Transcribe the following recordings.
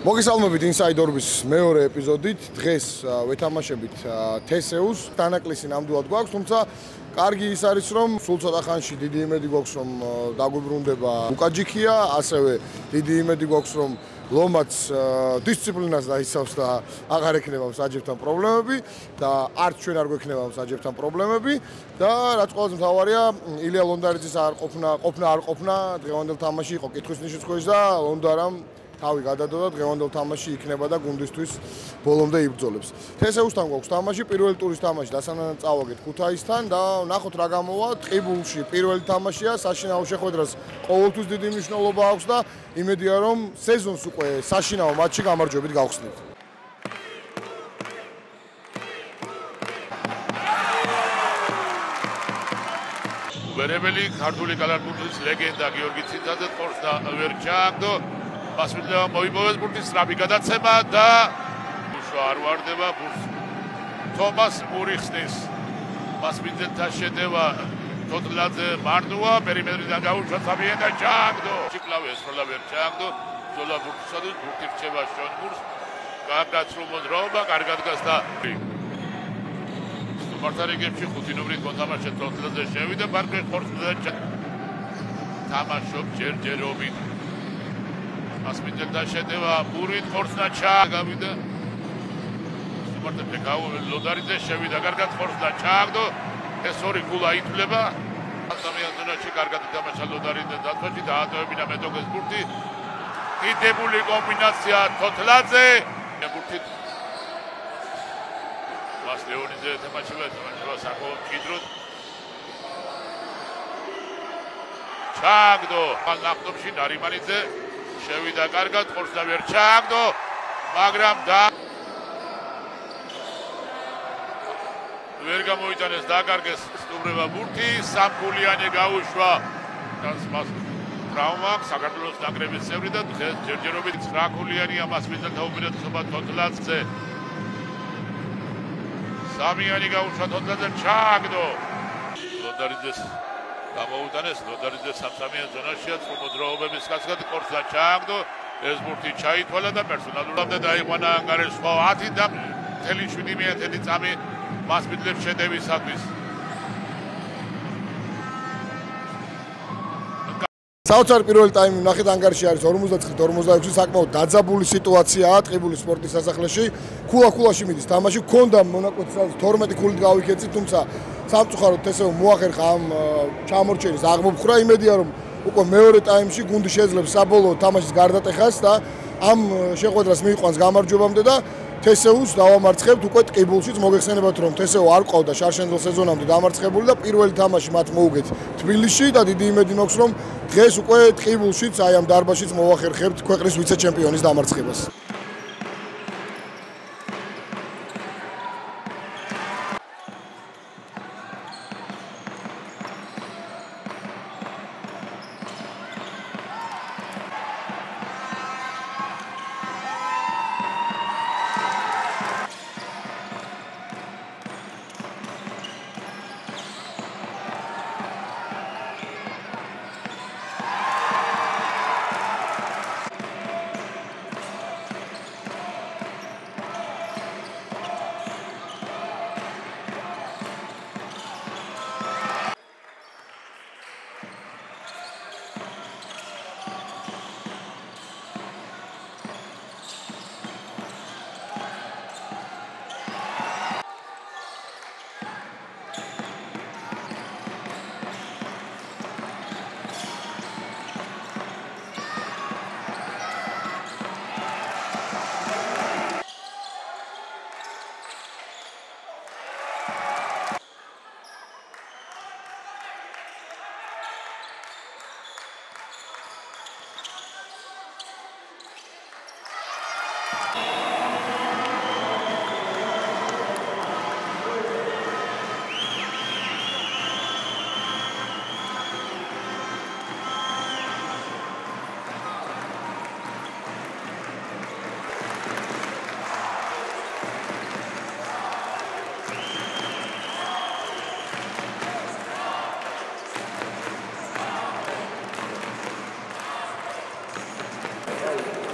მოგესალმებით ინსაიდორების მეორე ეპიზოდით. დღეს ვეთამაშებით თესეუს. დანაკლისი ნამდვილად გვაქვს, თუმცა კარგი ის არის, რომ სულ ცოტა ხანში დიდი იმედი გვაქვს, რომ დაგვიბრუნდება უკაჯიქია, ასევე დიდი იმედი გვაქვს, რომ ლომაც დისციპლინას დაიცავს და აღარ ექნება მსაჯებთან პრობლემები და არც ჩვენ არ გვექნება მსაჯებთან პრობლემები და რაც ყველაზე მთავარია, ილია ლონდარიძის არ ყოფნა დღევანდელ თამაში იყო კითხვის ნიშნის ქვეშ და ლონდარამ თავი გადადო და დღევანდელ თამაში იქნება და გუნდისთვის ბოლომდე იბრძოლებს. თესეუსთან გვაქვს თამაში, პირველი ტურის თამაში დასანანად წავაგეთ ქუთაისთან და ნახოთ რა გამოვა. ტყიბულში პირველი თამაშია, საშინაო შეხვედრას ყოველთვის დიდი მნიშვნელობა აქვს და იმედია რომ სეზონს უკვე საშინაო მატჩი გამარჯვებით გავხსნით. ვერებელი ქართული კალათბურთის ლეგენდა გიორგი ცინცაძე თორს და ვერ ჩააგდო. მასვიდლევა მოიპოვეს ბურთის სწრაფი გადაცემა და უშვა არ ვარდება ბურთს. თომას მურიხსნის მასვიდლეთა შედევა თოთლაძე მარნუა პერიმეტრიდან გაუშვა საბიენ და ჩააგდო. ჩიკლავი ესროლა ვერ ჩააგდო. ზოლა ბურთსა და ბურთი რჩება შონბურს. კარგად სრულმოძრაობა, კარგად გასდა. მარტარიგებში ხუთი ნომრით მოთამაშე თოთლაძე შევიდა პარკე ხორცლაძე თამაშობ ჯერჯერობით. მასვიდლეთა შედევა ბურით ხორცნა ჩააგავიდა. მარტე ლოდარიძე შევიდა კარგად ხორცნა ჩააგდო. ეს ორი გულა ითვლება. სამიან ზონაში კარგად ითამაშა ლოდარიძე დათვაში და ატოვებინა მეტოქეს ბურთი. დიდებული კომბინაცია თოთლაძე ბურთით მას ლეონიძე ეთამაშება საკმაოდ მჭიდროდ. ჩააგდო ნახტომში ნარიმანიძე შევიდა კარგად ხორცნა ვერ ჩააგდო, მაგრამ ვერ გამოიტანეს დაკარგეს სტუმრება ბურთი. სამგულიანი გაუშვა მას ტრავმა საქართველოს ნაკრების წევრი და დღეს ჯერჯერობით 9 გულიანია მასვიდლეთა უპირატესობა თოთლაძე. სამიანი გაუშვა თოთლაძე ჩააგდო. ლოდარიძეს გამოუტანეს ლოდარიძე სამსამიან ზონაშია მოძრაობების გასაგად ხორცნა ჩააგდო. ეს ბურთი ჩაითვალა და პერსონალურად დაიყვანა ანგარეს სხვა 10 და 7 წამი მასვიდლებს შედევისათვის. საოცარი პირველი ტაიმი ნახეთ ანგარიში არის 59-46 საკმაოდ დაძაბული სიტუაციაა ტყიბულის სპორტის სასახლეში. ქულაში მიდის თამაში, გქონდა მონაკვეთი 12 ქულით გავიქეცით, თუმცა სამწუხაროდ თესეუ მოახერხა ამ ჩამორჩენის აღმოფხრა. იმედია რომ უკვე მეორე ტაიმში გუნდი შეძლებს საბოლოო თამაშის გარდატეხას და ამ შეხვედრას მიიყვანს გამარჯვებამდე და თესეუს დავამარცხებთ უკვე ტყიბულშიც. მოგეხსენებათ რომ თესეუ არ ყავდა შარშენდელ სეზონამდე დამარცხებული და პირველი თამაში მათ მოუგეთ თბილისში და დიდი იმედი მაქვს რომ დღეს უკვე ტყიბულშიც აი ამ დარბაზშიც მოვახერხებთ ქვეყნის ვიცე-ჩემპიონის დამარცხებას.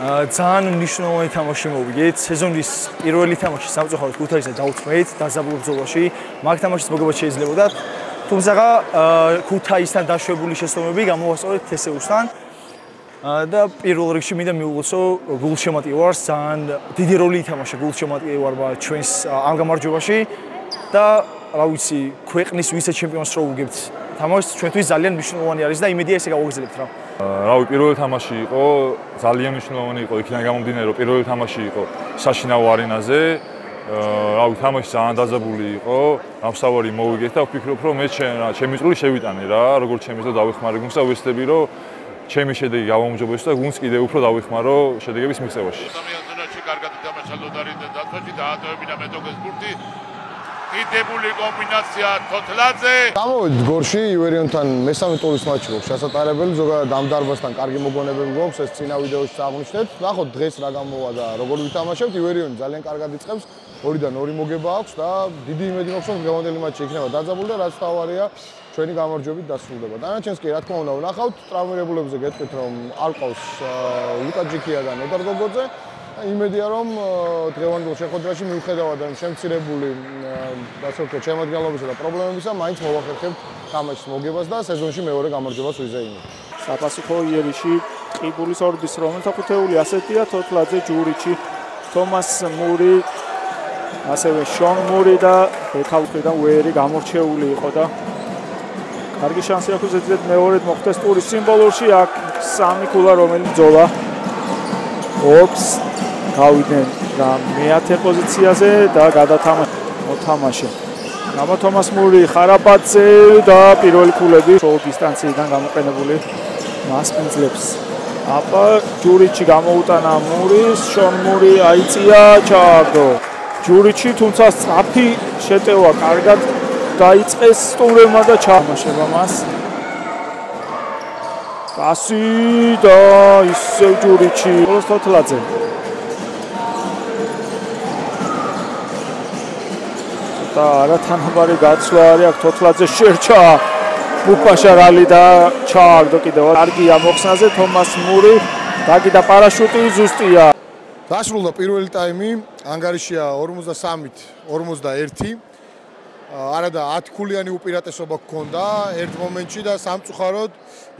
ძალიან მნიშვნელოვანი თამაში მოვიგეთ. სეზონის პირველი თამაში სამწუხაროდ ქუთაისზე დაუწმეთ დასაბლო ბრძოლაში. მაგ თამაშის მოგება შეიძლებოდა. თუმცა ქუთაისთან დაშვებული შეცდომები გამოვასწორეთ თესეუსთან. და პირველ რიგში მინდა მივუღოთ გულშემატკივარს ძალიან დიდი როლი ითამაშა გულშემატკივარმა ჩვენს ამ გამარჯვებაში და რა ვიცი ქვეყნის ვიცე-ჩემპიონს რო უგებთ თამაშს ჩვენთვის ძალიან მნიშვნელოვანი არის და იმედია ესე გავაგრძელებთ რა. რავი პირველი თამაში იყო ძალიან მნიშვნელოვანი იყო იქიდან გამომდინარე რომ პირველი თამაში იყო საშინაო არენაზე რავი თამაში ძალიან დაძაბული იყო ამსავარი მოვიგეთ და ვფიქრობ რომ მე ჩემი წვლილი შევიტანე რა როგორც ჩემის და დავეხმარე გუნდს და ვეცდები რომ ჩემი შედეგი გავამჯობესო და გუნდს კიდევ უფრო დავეხმარო შედეგების მიღწევაში. სამიანზონაში კარგად ითამაშა ლოდარი და დათვაში დაატოვებინა მეტოქეს ბურთი. კიდებული კომბინაცია თოთლაძე. გამოვედით გორში ივერიონთან მესამე ტურის მატჩი გვაქვს ჩასატარებელი, ზოგადად ამ დარბაზთან კარგი მოგონებები გვაქვს, ეს წინა ვიდეოში აღნიშნეთ. ნახოთ დღეს რა გამოვა და როგორ ვითამაშებთ. ივერიონი ძალიან კარგად იწყებს, 2-დან 2 მოგება აქვს და დიდი იმედი მაქვს რომ დღევანდელი მატჩი იქნება დაძაბული და რაც თავარია ჩვენი გამარჯვებით დასრულდება. დანარჩენს კი რა თქმა უნდა ვნახავთ, ტრავმირებულებზე გეტყვით რომ არ ყავს ლუკა ჯიქია და ნოდარ გოგოძე. იმედია რომ დღევანდელ შეხვედრაში მიუხედავად ამ შემცირებული ასე ვთქვათ შემადგენლობისა და პრობლემებისა მაინც მოვახერხებთ თამაშის მოგებას და სეზონში მეორე გამარჯვებას ვიზეიმებთ. საფასუხო იერიში ყიბულის ორბის რომელთა ხუთეული ასეთია თოთლაძე ჯურიჩი თომას მური ასევე შონ მური და ბექალფრიდან ვერი გამორჩეული იყო და კარგი შანსი აქვს ზედმეტ მეორედ მოხდეს ტურის სიმბოლურში აქ სამი ქულა რომელიც ბრძოლა ოპს გავიდნენ და მეათე პოზიციაზე და გადათამაშე ნამა თომას მური ხარაბაძე და პირველი ქულები შოუ დისტანციიდან გამოყენებული მასპინძლებს აბა ჯურიჩი გამოუტანა მურის შონ მური აიწია ჩააგდო ჯურიჩი თუმცა სწაფი შეტევა კარგად დაიწყეს სტუმრებმა და ჩამაშება მას პასი და ისევ ჯურიჩი თოთლაძე და არათანაბარი გაცვლა არის აქ თოთლაძე შერჩა უფაშა რალი და ჩააგდო კიდევ კარგია მოხსნაზე თომას მური დაგიდა პარაშუტი ზუსტია დასრულდა პირველი ტაიმი ანგარიშია 53-ით 41 არადა 10 ქულიანი უპირატესობა გქონდა ერთ მომენტში და სამწუხაროდ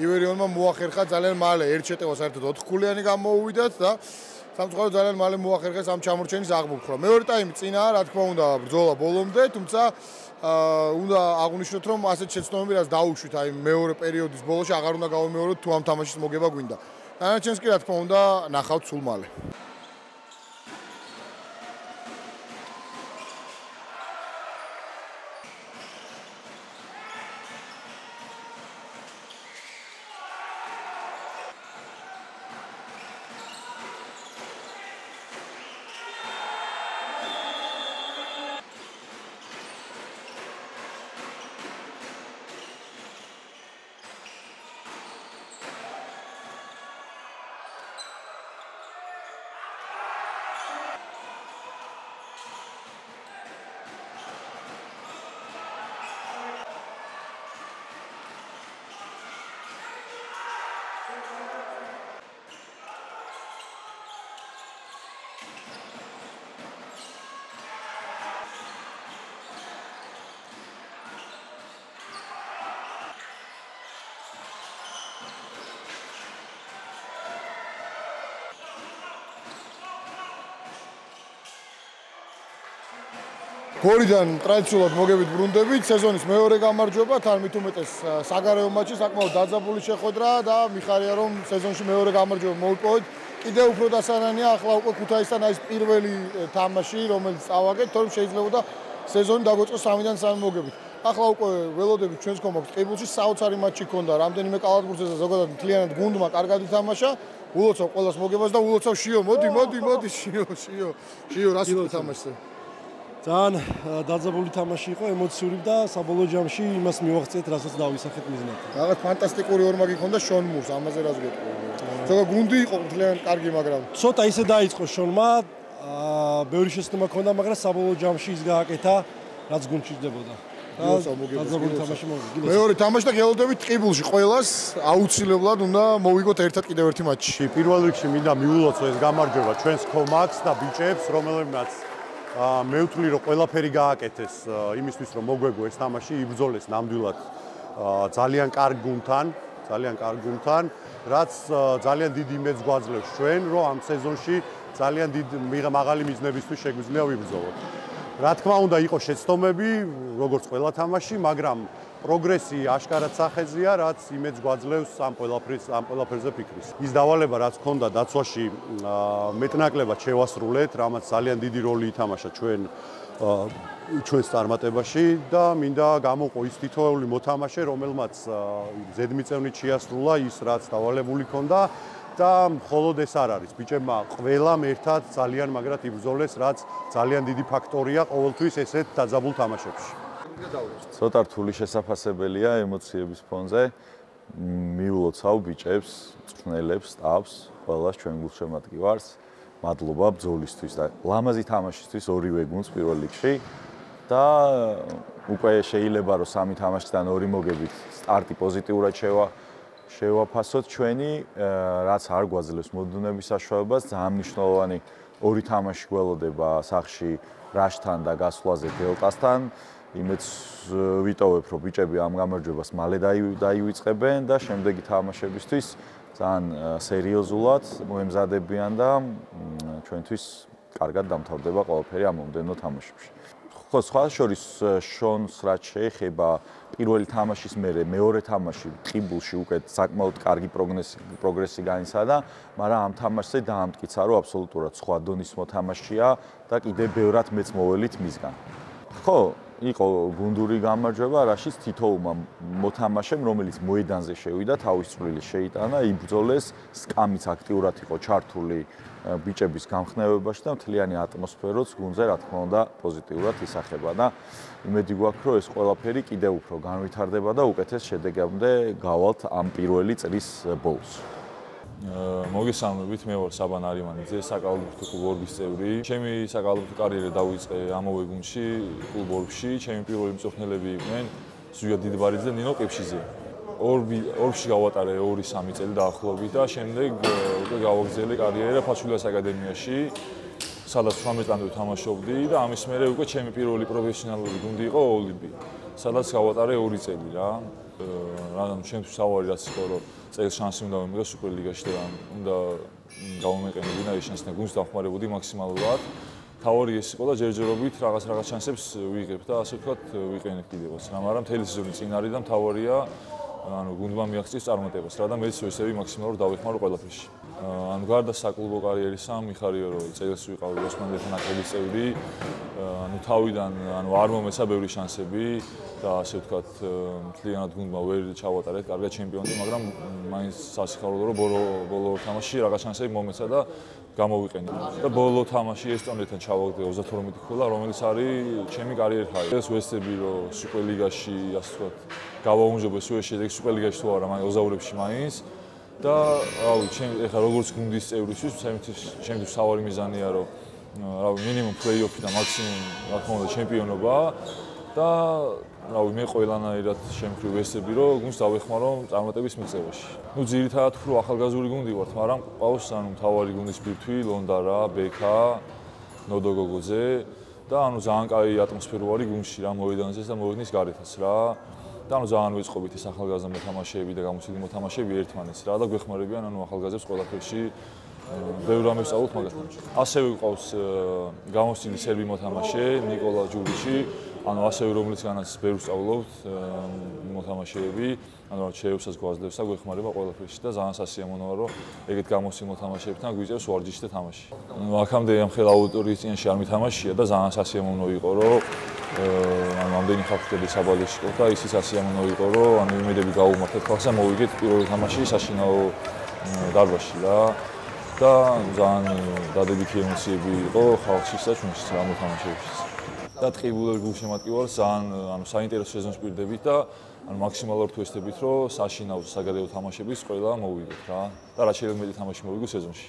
ივერიონმა მოახერხა ძალიან მალე ერთ შეტევას საერთოდ 4 ქულიანი გამოუვიდათ და სამწუხაროდ ძალიან მალე მოახერხეს ამ ჩამორჩენის აღმოფხვრა. მეორე ტაიმი წინაა, რა თქმა უნდა, ბრძოლა ბოლომდე, თუმცა უნდა აღვნიშნოთ, რომ ასეთ შეცდომები რაც დაუშვით, აი მეორე პერიოდის ბოლოში აღარ უნდა გავიმეოროთ თუ ამ თამაშის მოგება გვინდა. დანარჩენს კი რა თქმა უნდა, ნახავთ სულ მალე. გორიდან ტრადიციულად მოგებით ბრუნდებით, სეზონის მეორე გამარჯვება, თან მით უმეტეს საგარეო მატჩი საკმაოდ დაძაბული შეხვედრა და მიხარია რომ სეზონში მეორე გამარჯვება მოვიპოვეთ. კიდევ უფრო დასანანია ახლა უკვე ქუთაისთან არის პირველი თამაში, რომელიც წავაგეთ, თორემ შეიძლებოდა სეზონი დაგვეწყოს 3-დან 3 მოგებით. ახლა უკვე ველოდებით ჩვენს კომპაქტ ყიბულში საოცარი მატჩი ქონდა, რამდენიმე კალათბურთზე და ზოგადად მთლიანად გუნდმა კარგად ითამაშა. ულოცავ ყველას მოგებას და ულოცავ შიო, მოდი შიო, რას ვიტყვი თამაშზე? ძალიან დაძაბული თამაში იყო, ემოციური და საბოლოო ჯამში იმას მივაღწიეთ, რასაც დავისახეთ მიზნად. რაღაც ფანტასტიკური ორმაგი ქონდა შონ მურს, ამაზე რას გეტყვი? ზოგადად გუნდი იყო მთლიანად კარგი, მაგრამ ცოტა ისე დაიწყო შონმა, ბევრი შეცდომა ქონდა, მაგრამ საბოლოო ჯამში ის გააკეთა, რაც გუნდში ჯდებოდა. დაძაბული თამაში მოვიგე. მეორე თამაში და გელოდებით ტყიბულში ყველას აუცილებლად უნდა მოვიგოთ ერთად კიდევ ერთი მატჩი. პირველ რიგში მინდა მიულოცო ეს გამარჯვება ჩვენს კომაკს და ბიჭებს, რომელებმაც მე ვთვლი რომ ყველაფერი გააკეთეს იმისთვის რომ მოგვეგო ეს თამაში, იბრძოლეს ნამდვილად ძალიან კარგ გუნდთან, რაც ძალიან დიდ იმედს გვაძლევს ჩვენ, რომ ამ სეზონში ძალიან დიდ მაღალი მიზნებისთვის შეგვიძლია ვიბრძოლოთ. რა თქმა უნდა, იყო შეცდომები, როგორც ყველა თამაში, მაგრამ პროგრესი აშკარად სახეზეა, რაც იმედს გვაძლევს ამ ყველაფერზე ფიქრის. ის დავალება, რაც ჰქონდა დაცვაში, მეტნაკლებად შევასრულეთ, რამაც ძალიან დიდი როლი ითამაშა ჩვენს წარმატებაში და მინდა გამოვყო ის თითოეული მოთამაშე, რომელმაც ზედმიწევნით შეასრულა ის, რაც დავალებული ჰქონდა და მხოლოდ ეს არ არის. ბიჭებმა ყველამ ერთად ძალიან მაგრად იბრძოლეს, რაც ძალიან დიდი ფაქტორია ყოველთვის ესეთ დაძაბულ თამაშებში. ცოტა რთული შესაძლებელია ემოციების ფონზე. მიულოცავ ბიჭებს, წვრთნელებს, სტაფს, ყველას ჩვენ გულშემატკივარს. მადლობა ბრძოლისთვის და ლამაზი თამაშისთვის ორივე გუნდს პირველ რიგში. და უკვე შეიძლება რომ სამი თამაშიდან ორი მოგებით სტარტი პოზიტიურად შევაფასოთ ჩვენი, რაც არ გვაძლევს მოდუნების საშუალებას. ძალიან მნიშვნელოვანი ორი თამაში გველოდება სახში რაშთან და გასვლაზე დელტასთან. იმედს ვიტოვებ, რომ ბიჭები ამ გამარჯვებას მალე დაივიწყებენ და შემდეგი თამაშებისთვის ძალიან სერიოზულად მოემზადებიან და ჩვენთვის კარგად დამთავრდება ყველაფერი ამ მომდევნო თამაშებში. ხო, სხვა შორის შონს რაც შეეხება პირველი თამაშის მერე მეორე თამაში ტყიბულში უკვე საკმაოდ კარგი პროგრესი განიცადა, მაგრამ ამ თამაშზე დაამტკიცა, რომ აბსოლუტურად სხვა დონის მოთამაშეა და კიდევ ბევრად მეც მოველით მისგან. ხო, იყო გუნდური გამარჯვება, რაშიც თითოეულმა მოთამაშემ, რომელიც მოედანზე შევიდა, თავის წვლილი შეიტანა, იბრძოლეს, სკამიც აქტიურად იყო ჩართული ბიჭების გამხნევებაში და მთლიანი ატმოსფეროც გუნდზე, რა თქმა უნდა, პოზიტიურად ისახება და იმედი გვაქვს, რომ ეს ყველაფერი კიდევ უფრო განვითარდება და უკეთეს შედეგამდე გავალთ ამ პირველი წრის ბოლოს. მოგესალმებით, მე ვარ საბან არიმანიძე, საკალათბურთო კლუბ ორბის წევრი. ჩემი საკალათბურთო კარიერა დავიწყე ამავე გუნდში, კლუბ ორბში. ჩემი პირველი მწვრთნელები იყვნენ ზვიგა დიდბარიძე და ნინო ყიფშიძე. ორბში გავატარე 2-3 წელი დაახლოებით და შემდეგ უკვე გავაგრძელე კარიერა ფაჩულიას აკადემიაში, სადაც 18 წლამდე ვთამაშობდი და ამის მერე უკვე ჩემი პირველი პროფესიონალური გუნდი იყო ოლიმპი, სადაც გავატარე 2 წელი რა. რადგან ჩემთვის სავალი რაც იყო, რომ წელს შანსი უნდა მომიგო სუპერლიგაში და უნდა გავუმეყენებინა ეს შანსი და გუნდს დავხმარებოდი მაქსიმალურად. თავი ეს იყო და ჯერჯერობით რაღაც შანსებს ვიღებ და ასე ვთქვათ ვიყენებ კიდევაც. მაგრამ მთელი სეზონი წინ არის და თავარია გუნდმა მიაღწიოს წარმატებას რა და მეც ესევი მაქსიმალურად დავეხმარო ყველაფერში. გარდა საკლუბო კარიერისა მიხარია რომ წელს ვიყავი ოსმანელთა ნაკრების წევრი. თავიდან არ მომეცა ბევრი შანსები და ასე ვთქვათ მთლიანად გუნდმა ვერ ჩავატარეთ კარგად ჩემპიონი, მაგრამ მაინც სასიხარულო რომ ბოლო თამაშში რაღაც შანსები მომეცა და გამოვიყენე. და ბოლო თამაში ესტონეთთან ჩავაგდე 32 ქულა, რომელიც არის ჩემი კარიერის ჰაი. ეს ვესწრები რომ სუპერლიგაში ასე ვთქვათ გავაუმჯობეს უეს შედეგი სუპერლიგაში თუ არა, მაგრამ ოზაურებში მაინც. და რავი, ეხლა როგორც გუნდის წევრისთვის, ჩემთვის სავალი მიზანია რომ რავი, მინიმუმ პლეიოფი და მაქსიმუმ რა თქმა უნდა ჩემპიონობა და რავი, მე ყველანაირად შემკრივ ვესწრები რომ გუნდს დავეხმარო წარმატების მიღწევაში. ძირითადად უფრო ახალგაზრდული გუნდი ვართ, მაგრამ ყავს მთავარი გუნდის ბირთვი, ლონდარა, ბექა, ნოდო გოგოძე და ძალიან კაი ატმოსფერო არის გუნდში რა მოედანზე და მოედნის გარეთაც რა. და ძალიან ვეწყობით ეს ახალგაზრდა მოთამაშეები და გამოცდილი მოთამაშეები ერთმანეთს რა და გვეხმარებიან ახალგაზრდებს ყველაფერში ბევრ რამეს სწავლობთ მაგასთან. ასევე გვყავს გამოცდილი სერბი მოთამაშე ნიკოლა ჯურიჩი, ასევე რომელიცგანაც ბევრს სწავლობთ მოთამაშეები, რაც შეეუსაც გვაძლევს და გვეხმარება ყველაფერში და ძალიან სასიამოვნოა რომ ეგეთ გამოცდილ მოთამაშეებთან გვიწევს ვარჯიში და თამაში. აქამდე ამ ხელ აუდიტორიის წინაშე არ მითამაშია და ძალიან სასიამოვნო იყო რომ ამდენი ხალხი საბალოში იყო და ისიც სასიამოვნო იყო რომ იმედები გაუმართეთ ხალხს და მოვიგეთ პირველი თამაში საშინაო დარბაზში რა და ძალიან დადებითი ემოციები იყო ხალხშიც და ჩვენშიც რა მოთამაშეებშიც. და ტყიბულები გულშემატკივარს ძალიან საინტერესო სეზონს პირდებით და მაქსიმალურად ვესწრებით რომ საშინაო საგარეო თამაშების ყველა მოვიგოთ რა და რაც შეიძლება მეტი თამაში მოვიგო სეზონში.